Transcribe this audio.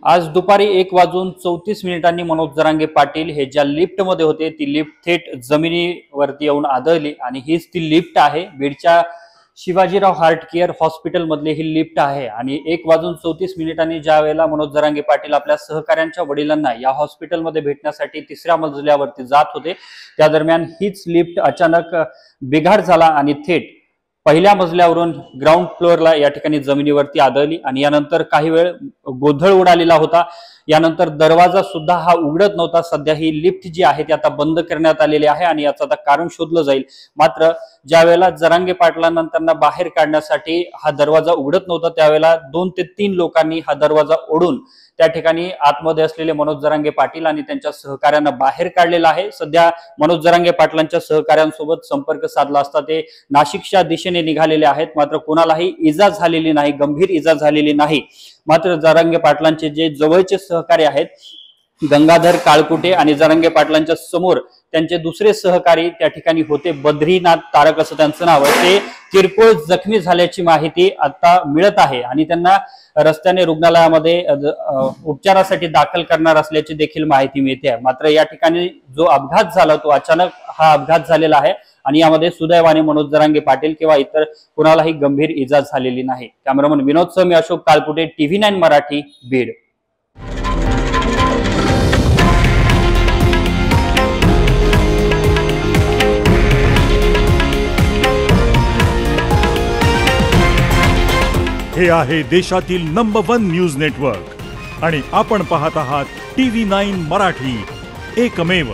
आज दुपारी 1:34 मनोज जरांगे पाटील हे ज्या लिफ्टमध्ये होते ती लिफ्ट थेट जमिनीवरती येऊन आदळली आणि हीच ती लिफ्ट आहे। बीडच्या शिवाजीराव हार्ट केअर हॉस्पिटल मधली ही लिफ्ट आहे आणि 1:34 ज्या वेळेला मनोज जरांगे पाटील आपल्या सहकाऱ्यांच्या वडिलांना या हॉस्पिटलमध्ये भेटण्यासाठी 3ऱ्या मजल्यावरती जात होते, त्या दरम्यान हीच लिफ्ट अचानक बिघाड झाला आणि थेट पहिल्या मजल्यावरून ग्राउंड फ्लोअरला या ठिकाणी जमिनीवरती आदळली आणि यानंतर काही वेळ गोंधळ उडालेला होता। यानंतर दरवाजा सुद्धा हा उघडत नव्हता। सध्या ही लिफ्ट जी आहे ती आता बंद करण्यात आलेली आहे आणि याचं आता कारण शोधलं जाईल। मात्र ज्या वेळेला जरांगे पाटलांना त्यांना बाहेर काढण्यासाठी हा दरवाजा उघडत नव्हता त्यावेळेला 2 ते 3 लोकांनी हा दरवाजा ओढून त्या ठिकाणी आतमध्ये असलेले मनोज जरांगे पाटील आणि त्यांच्या सहकाऱ्यांना बाहेर काढलेला आहे। सध्या मनोज जरांगे पाटलांच्या सहकाऱ्यांसोबत संपर्क साधला असता ते नाशिकच्या दिशेने निघालेले आहेत, मात्र कोणालाही इजा झालेली नाही, गंभीर इजा झालेली नाही। मात्र जरांगे पाटलांचे जे जवळचे सहकारी आहेत गंगाधर काळकुटे आणि जरांगे पाटलांच्या समोर त्यांचे दुसरे सहकारी त्या ठिकाणी होते, बद्रीनाथ तारक असं त्यांचं नाव आहे, ते किरकोळ जखमी झाल्याची माहिती आता मिळत आहे आणि त्यांना रस्त्याने रुग्णालयामध्ये उपचारासाठी दाखल करणार असल्याची देखील माहिती मिळते आहे। मात्र या ठिकाणी जो अपघात झाला तो अचानक हा अपघात झालेला आहे आणि यामध्ये सुदैवाने मनोज जरांगे पाटील किंवा इतर कुणालाही गंभीर इजा झालेली नाही। कॅमेरामन विनोद सह मी अशोक काळकुटे, TV9 मराठी, बीड। हे आहे देशातील नंबर 1 न्यूज नेटवर्क आणि आपण पाहत आहात TV9 मराठी, एकमेव।